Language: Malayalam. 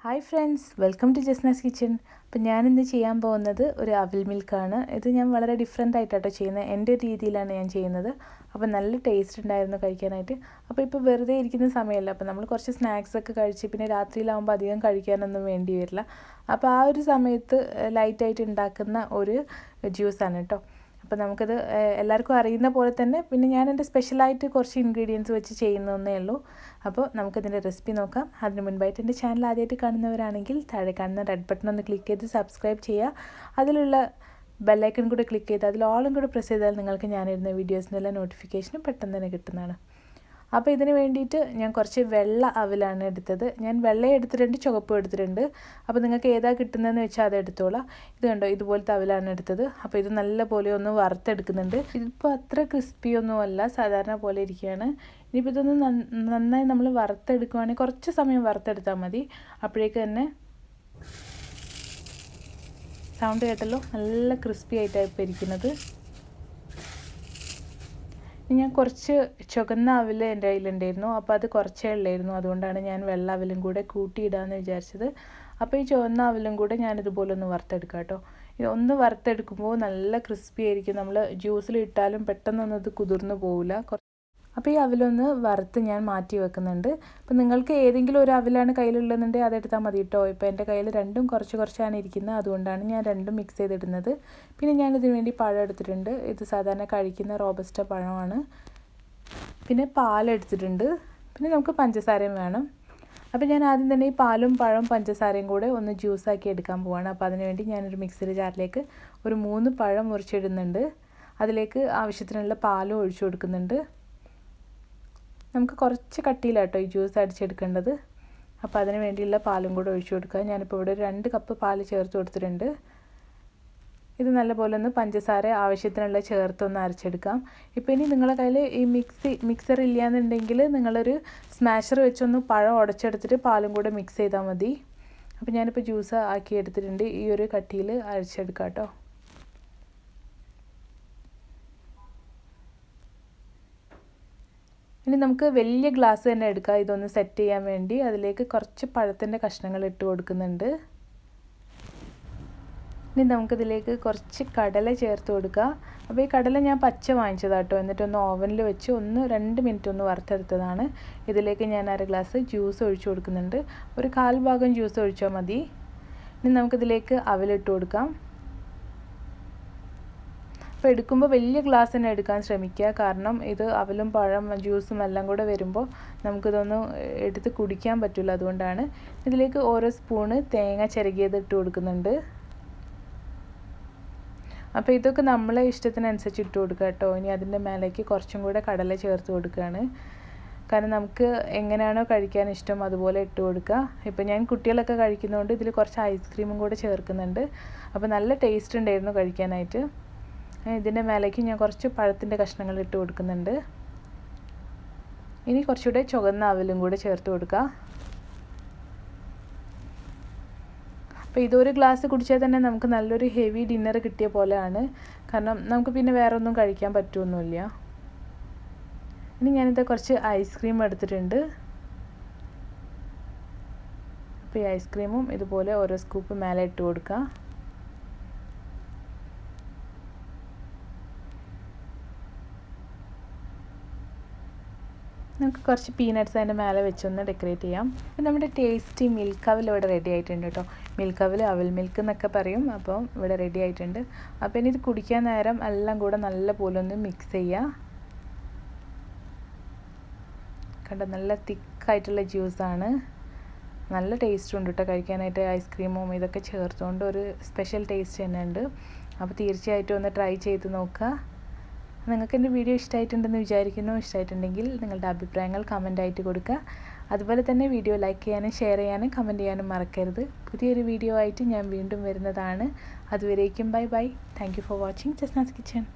Hi friends, welcome to Jasna's kitchen. അപ്പോൾ ഞാനിന്ന് ചെയ്യാൻ പോകുന്നത് ഒരു അവിൽ മിൽക്കാണ്. ഇത് ഞാൻ വളരെ ഡിഫറെൻ്റ് ആയിട്ടാട്ടോ ചെയ്യുന്നത്. എൻ്റെ ഒരു രീതിയിലാണ് ഞാൻ ചെയ്യുന്നത്. അപ്പോൾ നല്ല ടേസ്റ്റ് ഉണ്ടായിരുന്നു കഴിക്കാനായിട്ട്. അപ്പോൾ ഇപ്പോൾ വെറുതെ ഇരിക്കുന്ന സമയമല്ല, അപ്പോൾ നമ്മൾ കുറച്ച് സ്നാക്സൊക്കെ കഴിച്ച് പിന്നെ രാത്രിയിലാകുമ്പോൾ അധികം കഴിക്കാനൊന്നും വേണ്ടി വരില്ല. അപ്പോൾ ആ ഒരു സമയത്ത് ലൈറ്റായിട്ട് ഉണ്ടാക്കുന്ന ഒരു ജ്യൂസാണ് കേട്ടോ. അപ്പോൾ നമുക്കത് എല്ലാവർക്കും അറിയുന്ന പോലെ തന്നെ പിന്നെ ഞാൻ എൻ്റെ സ്പെഷ്യലായിട്ട് കുറച്ച് ഇൻഗ്രീഡിയൻസ് വെച്ച് ചെയ്യുന്നതേ ഉള്ളൂ. അപ്പോൾ നമുക്കതിൻ്റെ റെസിപ്പി നോക്കാം. അതിന് മുൻപായിട്ട് എൻ്റെ ചാനൽ ആദ്യമായിട്ട് കാണുന്നവരാണെങ്കിൽ താഴെ കാണുന്ന റെഡ് ബട്ടൺ ഒന്ന് ക്ലിക്ക് ചെയ്ത് സബ്സ്ക്രൈബ് ചെയ്യുക. അതിലുള്ള ബെല്ലൈക്കൺ കൂടെ ക്ലിക്ക് ചെയ്ത് അതിൽ ഓളും കൂടെ പ്രസ് ചെയ്താൽ നിങ്ങൾക്ക് ഞാനിരുന്ന വീഡിയോസിൻ്റെ എല്ലാ നോട്ടിഫിക്കേഷനും പെട്ടെന്ന് തന്നെ കിട്ടുന്നതാണ്. അപ്പോൾ ഇതിന് വേണ്ടിയിട്ട് ഞാൻ കുറച്ച് വെള്ള അവിലാണ് എടുത്തത്. ഞാൻ വെള്ള എടുത്തിട്ടുണ്ട്, ചുവപ്പ് എടുത്തിട്ടുണ്ട്. അപ്പോൾ നിങ്ങൾക്ക് ഏതാ കിട്ടുന്നതെന്ന് വെച്ചാൽ അത് എടുത്തോളാം. ഇത് കണ്ടോ, ഇതുപോലത്തെ അവിലാണ് എടുത്തത്. അപ്പോൾ ഇത് നല്ല പോലെ ഒന്ന് വറുത്തെടുക്കുന്നുണ്ട്. ഇതിപ്പോൾ അത്ര ക്രിസ്പിയൊന്നും അല്ല, സാധാരണ പോലെ ഇരിക്കുകയാണ്. ഇനിയിപ്പോൾ ഇതൊന്ന് നന്നായി നമ്മൾ വറുത്തെടുക്കുവാണെങ്കിൽ കുറച്ച് സമയം വറുത്തെടുത്താൽ മതി. അപ്പോഴേക്ക് തന്നെ സൗണ്ട് കേട്ടല്ലോ, നല്ല ക്രിസ്പി ആയിട്ടാണ് ഇപ്പോൾ ഇരിക്കുന്നത്. ഞാൻ കുറച്ച് ചുവന്ന അവിൽ എൻ്റെ കയ്യിലുണ്ടായിരുന്നു. അപ്പോൾ അത് കുറച്ചേ ഉള്ളായിരുന്നു, അതുകൊണ്ടാണ് ഞാൻ വെള്ള അവിലും കൂടെ കൂട്ടിയിടാമെന്ന് വിചാരിച്ചത്. അപ്പോൾ ഈ ചുവന്ന അവിലും കൂടെ ഞാനിതുപോലെ ഒന്ന് വറുത്തെടുക്കാം കേട്ടോ. ഒന്ന് വറുത്തെടുക്കുമ്പോൾ നല്ല ക്രിസ്പി ആയിരിക്കും. നമ്മൾ ജ്യൂസിൽ ഇട്ടാലും പെട്ടെന്നൊന്നും ഇത് കുതിർന്നു പോവില്ല. അപ്പോൾ ഈ അവിലൊന്ന് വറുത്ത് ഞാൻ മാറ്റി വെക്കുന്നുണ്ട്. അപ്പോൾ നിങ്ങൾക്ക് ഏതെങ്കിലും ഒരു അവിലാണ് കയ്യിലുള്ളതെന്നുണ്ടെങ്കിൽ അതെടുത്താൽ മതി കേട്ടോ. ഇപ്പോൾ എൻ്റെ കയ്യിൽ രണ്ടും കുറച്ചാണ് ഇരിക്കുന്നത്, അതുകൊണ്ടാണ് ഞാൻ രണ്ടും മിക്സ് ചെയ്തിടുന്നത്. പിന്നെ ഞാനിതിന് വേണ്ടി പഴം എടുത്തിട്ടുണ്ട്. ഇത് സാധാരണ കഴിക്കുന്ന റോബസ്റ്റ പഴമാണ്. പിന്നെ പാലെടുത്തിട്ടുണ്ട്. പിന്നെ നമുക്ക് പഞ്ചസാരയും വേണം. അപ്പോൾ ഞാൻ ആദ്യം തന്നെ ഈ പാലും പഴവും പഞ്ചസാരയും കൂടെ ഒന്ന് ജ്യൂസാക്കി എടുക്കാൻ പോവാണ്. അപ്പോൾ അതിനുവേണ്ടി ഞാനൊരു മിക്സിയുടെ ജാറിലേക്ക് ഒരു 3 പഴം മുറിച്ചിടുന്നുണ്ട്. അതിലേക്ക് ആവശ്യത്തിനുള്ള പാലും ഒഴിച്ചു കൊടുക്കുന്നുണ്ട്. നമുക്ക് കുറച്ച് കട്ടിയിലാട്ടോ ഈ ജ്യൂസ് അടിച്ചെടുക്കേണ്ടത്. അപ്പോൾ അതിന് വേണ്ടിയുള്ള പാലും കൂടെ ഒഴിച്ചു കൊടുക്കുക. ഞാനിപ്പോൾ ഇവിടെ 2 കപ്പ് പാൽ ചേർത്ത് കൊടുത്തിട്ടുണ്ട്. ഇത് നല്ലപോലെ ഒന്ന് പഞ്ചസാര ആവശ്യത്തിനുള്ള ചേർത്തൊന്ന് അരച്ചെടുക്കാം. ഇപ്പോൾ ഇനി നിങ്ങളുടെ കയ്യിൽ ഈ മിക്സർ ഇല്ലയെന്നുണ്ടെങ്കിൽ നിങ്ങളൊരു സ്മാഷർ വെച്ചൊന്ന് പഴം ഉടച്ചെടുത്തിട്ട് പാലും കൂടെ മിക്സ് ചെയ്താൽ മതി. അപ്പോൾ ഞാനിപ്പോൾ ജ്യൂസ് ആക്കി എടുത്തിട്ടുണ്ട്. ഈ ഒരു കട്ടിയിൽ അരച്ചെടുക്കാം കേട്ടോ. ഇനി നമുക്ക് വലിയ ഗ്ലാസ് തന്നെ എടുക്കാം ഇതൊന്ന് സെറ്റ് ചെയ്യാൻ വേണ്ടി. അതിലേക്ക് കുറച്ച് പഴത്തിൻ്റെ കഷ്ണങ്ങൾ ഇട്ട് കൊടുക്കുന്നുണ്ട്. ഇനി നമുക്കിതിലേക്ക് കുറച്ച് കടല ചേർത്ത് കൊടുക്കുക. അപ്പോൾ ഈ കടല ഞാൻ പച്ച വാങ്ങിച്ചതാട്ടോ. എന്നിട്ടൊന്ന് ഓവനിൽ വെച്ച് 2 മിനിറ്റ് ഒന്ന് വറുത്തെടുത്തതാണ്. ഇതിലേക്ക് ഞാൻ 1/2 ഗ്ലാസ് ജ്യൂസ് ഒഴിച്ചു കൊടുക്കുന്നുണ്ട്. ഒരു 1/4 ഭാഗം ജ്യൂസ് ഒഴിച്ചാൽ മതി. ഇനി നമുക്കിതിലേക്ക് അവിലിട്ട് കൊടുക്കാം. അപ്പോൾ എടുക്കുമ്പോൾ വലിയ ഗ്ലാസ് തന്നെ എടുക്കാൻ ശ്രമിക്കുക. കാരണം ഇത് അവിലും പഴം ജ്യൂസും എല്ലാം കൂടെ വരുമ്പോൾ നമുക്കിതൊന്നും എടുത്ത് കുടിക്കാൻ പറ്റില്ല. അതുകൊണ്ടാണ് ഇതിലേക്ക് ഓരോ സ്പൂണ് തേങ്ങ ചിരകിയത് ഇട്ട് കൊടുക്കുന്നുണ്ട്. അപ്പോൾ ഇതൊക്കെ നമ്മളെ ഇഷ്ടത്തിനനുസരിച്ച് ഇട്ട് കൊടുക്കുക കേട്ടോ. ഇനി അതിൻ്റെ മേലേക്ക് കുറച്ചും കൂടെ കടല ചേർത്ത് കൊടുക്കുകയാണ്. കാരണം നമുക്ക് എങ്ങനെയാണോ കഴിക്കാൻ ഇഷ്ടം അതുപോലെ ഇട്ട് കൊടുക്കുക. ഇപ്പോൾ ഞാൻ കുട്ടികളൊക്കെ കഴിക്കുന്നതുകൊണ്ട് ഇതിൽ കുറച്ച് ഐസ്ക്രീമും കൂടെ ചേർക്കുന്നുണ്ട്. അപ്പോൾ നല്ല ടേസ്റ്റ് ഉണ്ടായിരുന്നു കഴിക്കാനായിട്ട്. ഇതിൻ്റെ മേലേക്ക് ഞാൻ കുറച്ച് പഴത്തിൻ്റെ കഷ്ണങ്ങൾ ഇട്ട് കൊടുക്കുന്നുണ്ട്. ഇനി കുറച്ചുകൂടെ ചുവന്ന അവിലും കൂടെ ചേർത്ത് കൊടുക്കുക. അപ്പോൾ ഇതൊരു ഗ്ലാസ് കുടിച്ചാൽ തന്നെ നമുക്ക് നല്ലൊരു ഹെവി ഡിന്നർ കിട്ടിയ പോലെയാണ്. കാരണം നമുക്ക് പിന്നെ വേറെ ഒന്നും കഴിക്കാൻ പറ്റുമൊന്നുമില്ല. ഇനി ഞാനിത് കുറച്ച് ഐസ്ക്രീം എടുത്തിട്ടുണ്ട്. അപ്പോൾ ഈ ഐസ്ക്രീമും ഇതുപോലെ ഓരോ സ്കൂപ്പ് മേലെ ഇട്ട് കൊടുക്കുക. നമുക്ക് കുറച്ച് പീനട്ട്സ് അതിൻ്റെ മേലെ വെച്ചൊന്ന് ഡെക്കറേറ്റ് ചെയ്യാം. അപ്പോൾ നമ്മുടെ ടേസ്റ്റി മിൽക്ക് അവിൽ ഇവിടെ റെഡി ആയിട്ടുണ്ട് കേട്ടോ. മിൽക്ക് അവിൽ അവിൽ മിൽക്ക് എന്നൊക്കെ പറയും. അപ്പോൾ ഇവിടെ റെഡി ആയിട്ടുണ്ട്. അപ്പോൾ ഇനി ഇത് കുടിക്കാൻ നേരം എല്ലാം കൂടെ നല്ല പോലെ ഒന്ന് മിക്സ് ചെയ്യുക. കണ്ടോ, നല്ല തിക്കായിട്ടുള്ള ജ്യൂസാണ്. നല്ല ടേസ്റ്റും ഉണ്ട് കേട്ടോ കഴിക്കാനായിട്ട്. ഐസ്ക്രീമും ഇതൊക്കെ ചേർത്തുകൊണ്ട് ഒരു സ്പെഷ്യൽ ടേസ്റ്റ് തന്നെ ഉണ്ട്. അപ്പോൾ തീർച്ചയായിട്ടും ഒന്ന് ട്രൈ ചെയ്ത് നോക്കുക. നിങ്ങൾക്ക് എൻ്റെ വീഡിയോ ഇഷ്ടമായിട്ടുണ്ടെന്ന് വിചാരിക്കുന്നു. ഇഷ്ടമായിട്ടുണ്ടെങ്കിൽ നിങ്ങളുടെ അഭിപ്രായങ്ങൾ കമൻ്റായിട്ട് കൊടുക്കുക. അതുപോലെ തന്നെ വീഡിയോ ലൈക്ക് ചെയ്യാനും ഷെയർ ചെയ്യാനും കമൻറ്റ് ചെയ്യാനും മറക്കരുത്. പുതിയൊരു വീഡിയോ ആയിട്ട് ഞാൻ വീണ്ടും വരുന്നതാണ്. അതുവരേക്കും bye bye. Thank you for watching Jasna's kitchen.